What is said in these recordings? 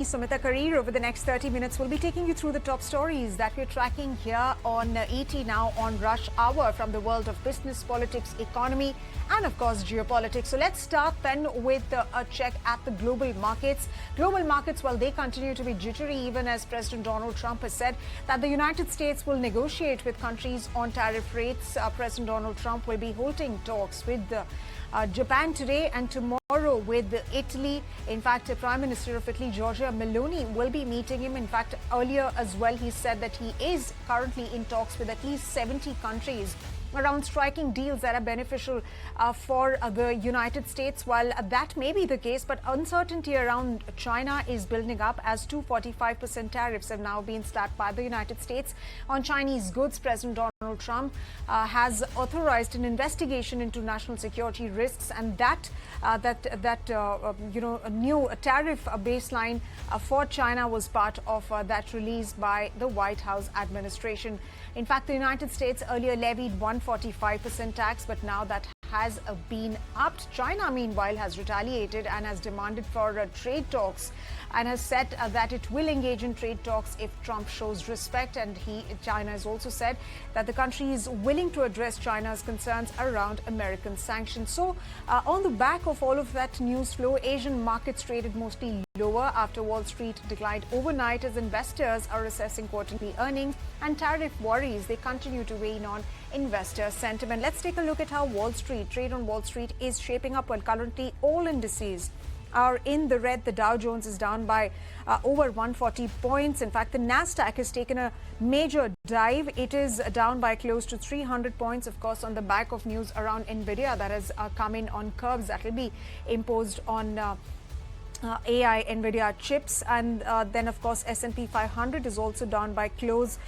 Sumita Karir. Over the next 30 minutes, we'll be taking you through the top stories that we're tracking here on ET Now on Rush Hour from the world of business, politics, economy, and of course, geopolitics. So let's start then with a check at the global markets. Global markets, well, they continue to be jittery, even as President Donald Trump has said that the United States will negotiate with countries on tariff rates. President Donald Trump will be holding talks with Japan today and tomorrow with Italy. In fact, the Prime Minister of Italy, Giorgia Meloni, will be meeting him. In fact, earlier as well, he said that he is currently in talks with at least 70 countries around striking deals that are beneficial for the United States. While that may be the case, but uncertainty around China is building up as 245% tariffs have now been slapped by the United States on Chinese goods. President Donald Trump has authorized an investigation into national security risks, and a new tariff baseline for China was part of that release by the White House administration. In fact, the United States earlier levied 145% tax, but now that has been upped. China, meanwhile, has retaliated and has demanded for trade talks and has said that it will engage in trade talks if Trump shows respect. And China has also said that the country is willing to address China's concerns around American sanctions. So on the back of all of that news flow, Asian markets traded mostly lower after Wall Street declined overnight as investors are assessing quarterly earnings and tariff worries. They continue to weigh in on investor sentiment. Let's take a look at how trade on Wall Street is shaping up. Well, currently all indices are in the red. The Dow Jones is down by over 140 points. In fact, the Nasdaq has taken a major dive. It is down by close to 300 points, of course, on the back of news around Nvidia that has come in on curbs that will be imposed on AI Nvidia chips. And then of course S&P 500 is also down by close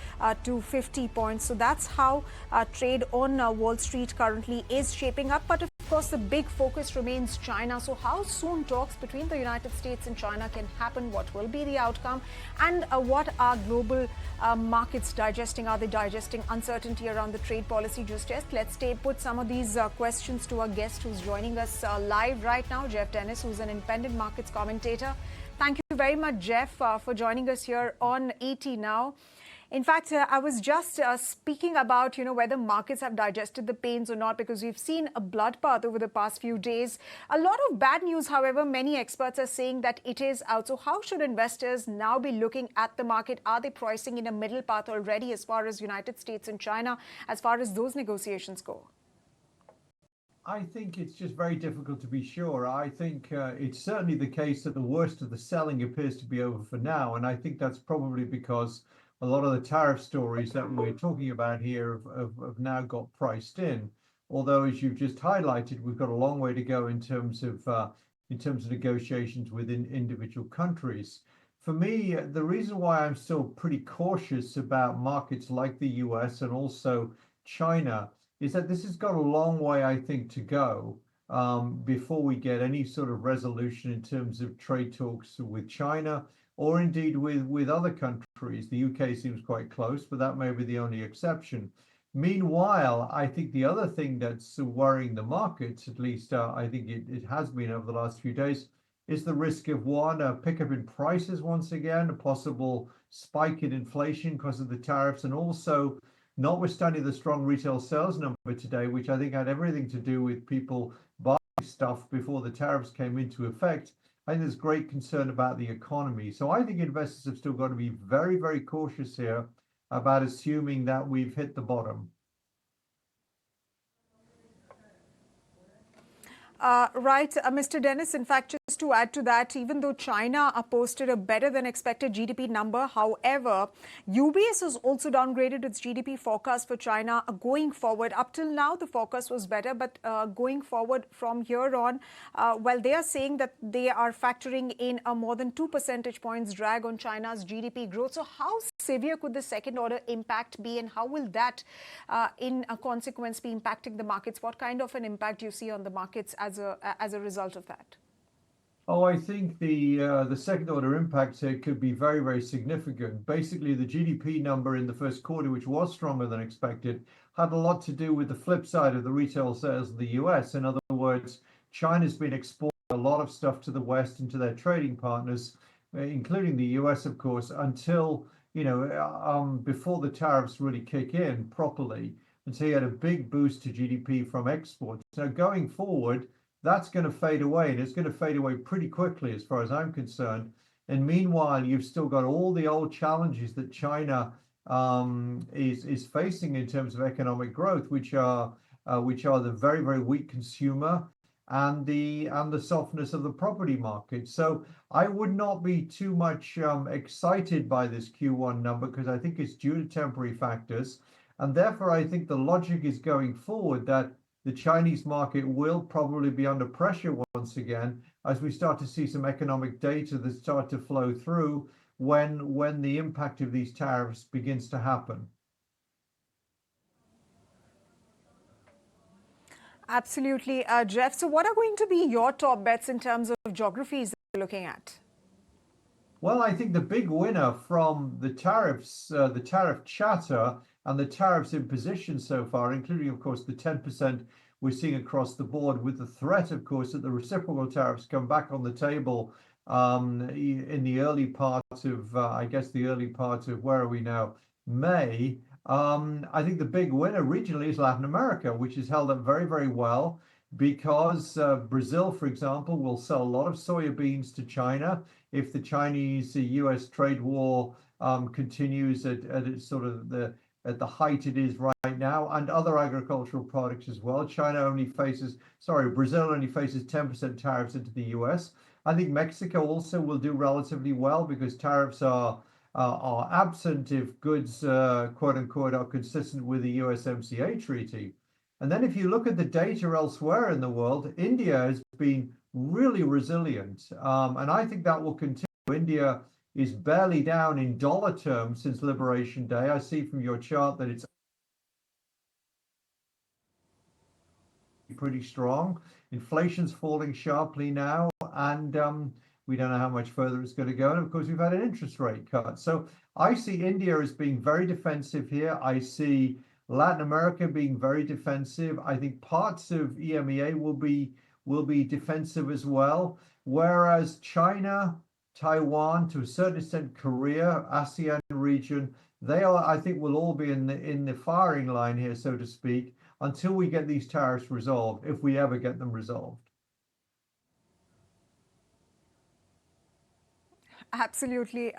to 50 points. So that's how trade on Wall Street currently is shaping up. But of course the big focus remains China. So how soon talks between the United States and China can happen? What will be the outcome? And what are global markets digesting? Are they digesting uncertainty around the trade policy just yet? Let's put some of these questions to our guest who's joining us live right now, Jeff Dennis, who's an independent markets commentator. Thank you very much, Jeff, for joining us here on ET Now. In fact, I was just speaking about, whether markets have digested the pains or not, because we've seen a bloodbath over the past few days. A lot of bad news, however, many experts are saying that it is out. So how should investors now be looking at the market? Are they pricing in a middle path already as far as United States and China, as far as those negotiations go? I think it's just very difficult to be sure. I think it's certainly the case that the worst of the selling appears to be over for now. And I think that's probably because a lot of the tariff stories that we're talking about here have now got priced in. Although, as you've just highlighted, we've got a long way to go in terms of negotiations within individual countries. For me, the reason why I'm still pretty cautious about markets like the US and also China is that this has got a long way, I think, to go before we get any sort of resolution in terms of trade talks with China or indeed with other countries. The UK seems quite close, but that may be the only exception. Meanwhile, I think the other thing that's worrying the markets, at least I think it has been over the last few days, is the risk of a pickup in prices once again, a possible spike in inflation because of the tariffs, and also notwithstanding the strong retail sales number today, which I think had everything to do with people buying stuff before the tariffs came into effect, I think there's great concern about the economy. So I think investors have still got to be very, very cautious here about assuming that we've hit the bottom. Right, Mr. Dennis, in fact, just to add to that, even though China posted a better than expected GDP number, however, UBS has also downgraded its GDP forecast for China going forward. Up till now, the forecast was better, but going forward from here on, well, they are saying that they are factoring in a more than 2 percentage points drag on China's GDP growth. So how severe could the second order impact be, and how will that, in a consequence, be impacting the markets? What kind of an impact do you see on the markets as a result of that? Oh, I think the second order impact here could be very, very significant. Basically, the GDP number in the first quarter, which was stronger than expected, had a lot to do with the flip side of the retail sales of the US. In other words, China's been exporting a lot of stuff to the West and to their trading partners, including the US, of course, until, before the tariffs really kick in properly. And so you had a big boost to GDP from exports. Now, going forward, that's going to fade away, and it's going to fade away pretty quickly as far as I'm concerned. And meanwhile, you've still got all the old challenges that China is facing in terms of economic growth, which are the very, very weak consumer and the softness of the property market. So I would not be too much excited by this Q1 number because I think it's due to temporary factors. And therefore, I think the logic is going forward that the Chinese market will probably be under pressure once again as we start to see some economic data that start to flow through when the impact of these tariffs begins to happen. Absolutely, Jeff. So what are going to be your top bets in terms of geographies that you're looking at? Well, I think the big winner from the tariffs, the tariff chatter and the tariffs imposition so far, including, of course, the 10% we're seeing across the board, with the threat, of course, that the reciprocal tariffs come back on the table in the early part of, I guess, the early part of, where are we now? May. I think the big winner regionally is Latin America, which has held up very, very well because Brazil, for example, will sell a lot of soya beans to China if the Chinese-US trade war continues at its sort of at the height it is right now, and other agricultural products as well. Brazil only faces 10% tariffs into the US. I think Mexico also will do relatively well because tariffs are absent if goods, quote unquote, are consistent with the USMCA treaty. And then if you look at the data elsewhere in the world, India has been really resilient. And I think that will continue. India is barely down in dollar terms since Liberation Day. I see from your chart that it's pretty strong. Inflation's falling sharply now, and we don't know how much further it's going to go. And of course, we've had an interest rate cut. So I see India as being very defensive here. I see Latin America being very defensive. I think parts of EMEA will be defensive as well. Whereas China, Taiwan, to a certain extent, Korea, ASEAN region, they are, I think, will all be in the firing line here, so to speak, until we get these tariffs resolved, if we ever get them resolved. Absolutely,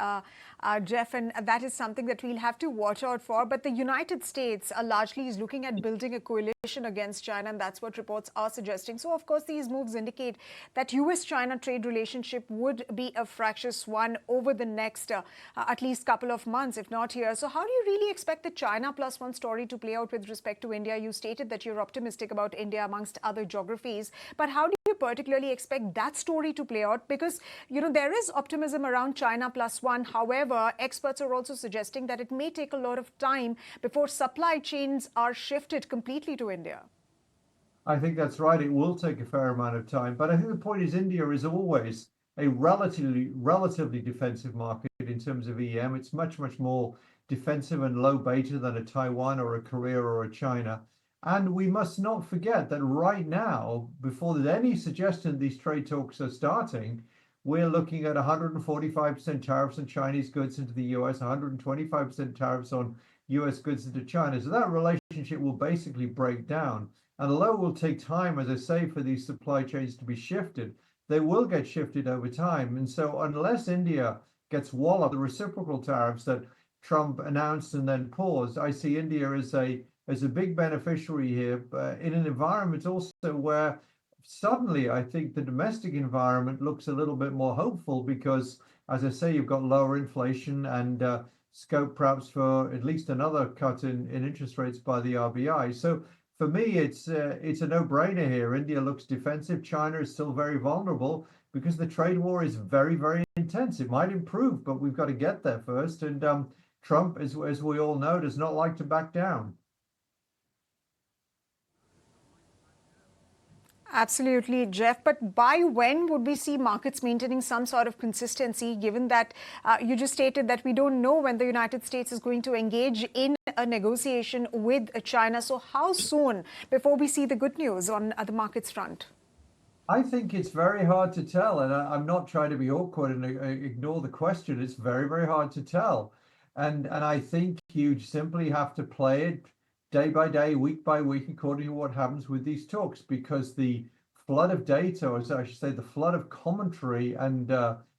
Jeff, and that is something that we'll have to watch out for. But the United States largely is looking at building a coalition against China, and that's what reports are suggesting. So, of course, these moves indicate that US-China trade relationship would be a fractious one over the next at least couple of months, if not years. So how do you really expect the China plus one story to play out with respect to India? You stated that you're optimistic about India amongst other geographies, but how do you particularly expect that story to play out? Because, there is optimism around China plus one. However, experts are also suggesting that it may take a lot of time before supply chains are shifted completely to India. I think that's right. It will take a fair amount of time. But I think the point is India is always a relatively defensive market in terms of EM. It's much, much more defensive and low beta than a Taiwan or a Korea or a China. And we must not forget that right now, before there's any suggestion these trade talks are starting, we're looking at 145% tariffs on Chinese goods into the US, 125% tariffs on US goods into China. So that relationship will basically break down. And although it will take time, as I say, for these supply chains to be shifted, they will get shifted over time. And so unless India gets walloped, the reciprocal tariffs that Trump announced and then paused, I see India as a big beneficiary here, but in an environment also where suddenly I think the domestic environment looks a little bit more hopeful because, as I say, you've got lower inflation and scope perhaps for at least another cut in interest rates by the RBI. So for me, it's a no-brainer here. India looks defensive. China is still very vulnerable because the trade war is very, very intense. It might improve, but we've got to get there first. And Trump, as we all know, does not like to back down. Absolutely, Jeff. But by when would we see markets maintaining some sort of consistency, given that you just stated that we don't know when the United States is going to engage in a negotiation with China? So how soon before we see the good news on the markets front? I think it's very hard to tell, and I'm not trying to be awkward and ignore the question. It's very, very hard to tell, and I think you simply have to play it day by day, week by week, according to what happens with these talks, because the flood of data, or I should say, the flood of commentary and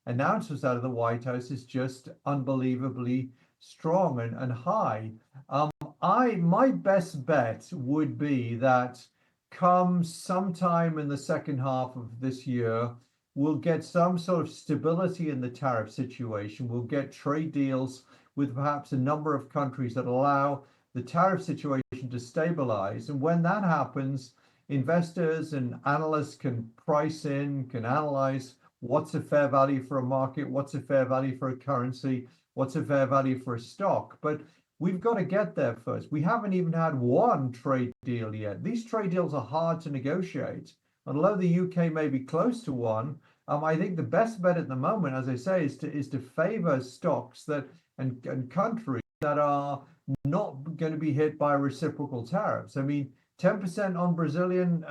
announcements out of the White House is just unbelievably strong and high. Um, my best bet would be that come sometime in the second half of this year, we'll get some sort of stability in the tariff situation. We'll get trade deals with perhaps a number of countries that allow the tariff situation to stabilize. And when that happens, investors and analysts can price in, can analyze what's a fair value for a market, what's a fair value for a currency, what's a fair value for a stock. But we've got to get there first. We haven't even had one trade deal yet. These trade deals are hard to negotiate. Although the UK may be close to one, I think the best bet at the moment, as I say, is to favor stocks that and countries that are not going to be hit by reciprocal tariffs. I mean, 10% on Brazilian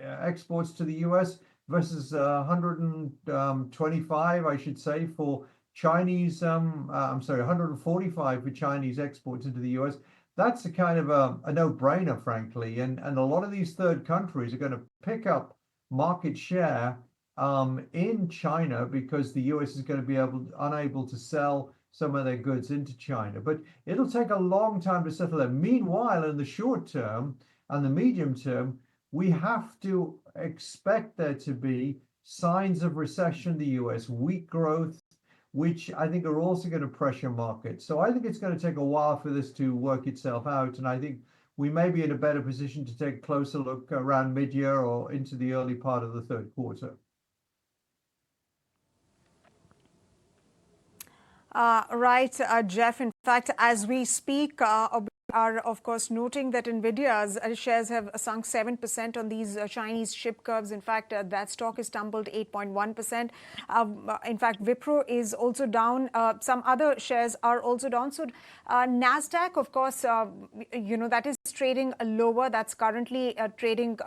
exports to the US versus 125, I should say, for Chinese, I'm sorry, 145 for Chinese exports into the US. That's a kind of a no-brainer, frankly. And a lot of these third countries are going to pick up market share in China because the US is going to be unable to sell some of their goods into China. But it'll take a long time to settle that. Meanwhile, in the short term and the medium term, we have to expect there to be signs of recession in the US, weak growth, which I think are also going to pressure markets. So I think it's going to take a while for this to work itself out. And I think we may be in a better position to take a closer look around mid-year or into the early part of the third quarter. Right, Jeff. In fact, as we speak, are of course noting that Nvidia's shares have sunk 7% on these Chinese ship curves. In fact, that stock is tumbled 8.1%. In fact, Wipro is also down. Some other shares are also down. So Nasdaq, of course, that is trading lower. That's currently trading,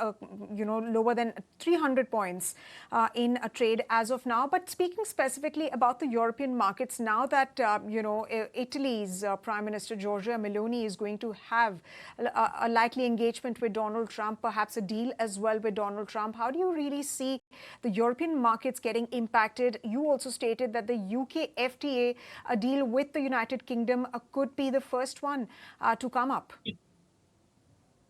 lower than 300 points in a trade as of now. But speaking specifically about the European markets, now that Italy's Prime Minister Giorgia Meloni is going to have a likely engagement with Donald Trump, perhaps a deal as well with Donald Trump, how do you really see the European markets getting impacted? You also stated that the UK FTA, a deal with the United Kingdom, could be the first one to come up.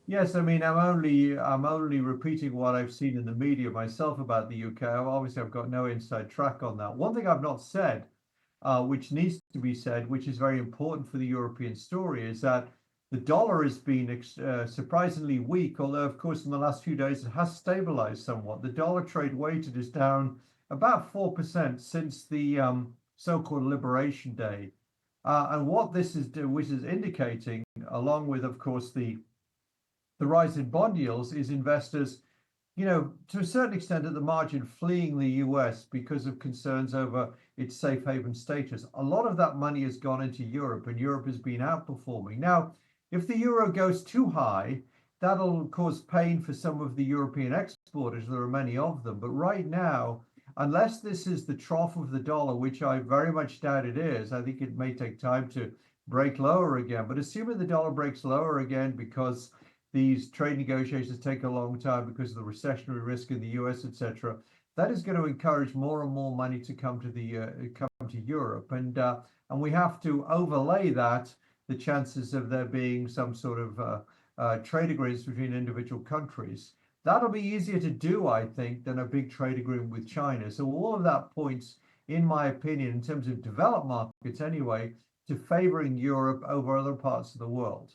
Yes, I mean, I'm only repeating what I've seen in the media myself about the UK. Obviously, I've got no inside track on that. One thing I've not said, which needs to be said, which is very important for the European story, is that the dollar has been surprisingly weak, although, of course, in the last few days it has stabilized somewhat. The dollar trade weighted is down about 4% since the so-called Liberation Day. And what this is indicating, along with, of course, the rise in bond yields, is investors, to a certain extent at the margin, fleeing the US because of concerns over its safe haven status. A lot of that money has gone into Europe, and Europe has been outperforming. Now, if the euro goes too high, that'll cause pain for some of the European exporters. There are many of them. But right now, unless this is the trough of the dollar, which I very much doubt it is, I think it may take time to break lower again. But assuming the dollar breaks lower again because these trade negotiations take a long time because of the recessionary risk in the US, etc., that is going to encourage more and more money to come to Europe, and we have to overlay that the chances of there being some sort of trade agreements between individual countries. That'll be easier to do, I think, than a big trade agreement with China. So all of that points, in my opinion, in terms of developed markets anyway, to favoring Europe over other parts of the world.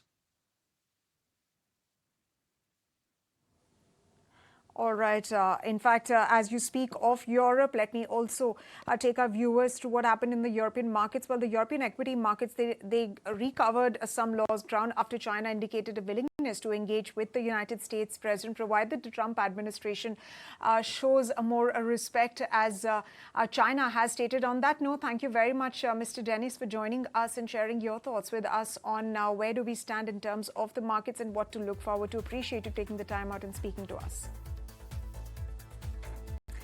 All right. In fact, as you speak of Europe, let me also take our viewers to what happened in the European markets. Well, the European equity markets, they recovered some lost ground after China indicated a willingness to engage with the United States president, provided the Trump administration shows a more respect, as China has stated. On that note, thank you very much, Mr. Dennis, for joining us and sharing your thoughts with us on where do we stand in terms of the markets and what to look forward to. Appreciate you taking the time out and speaking to us.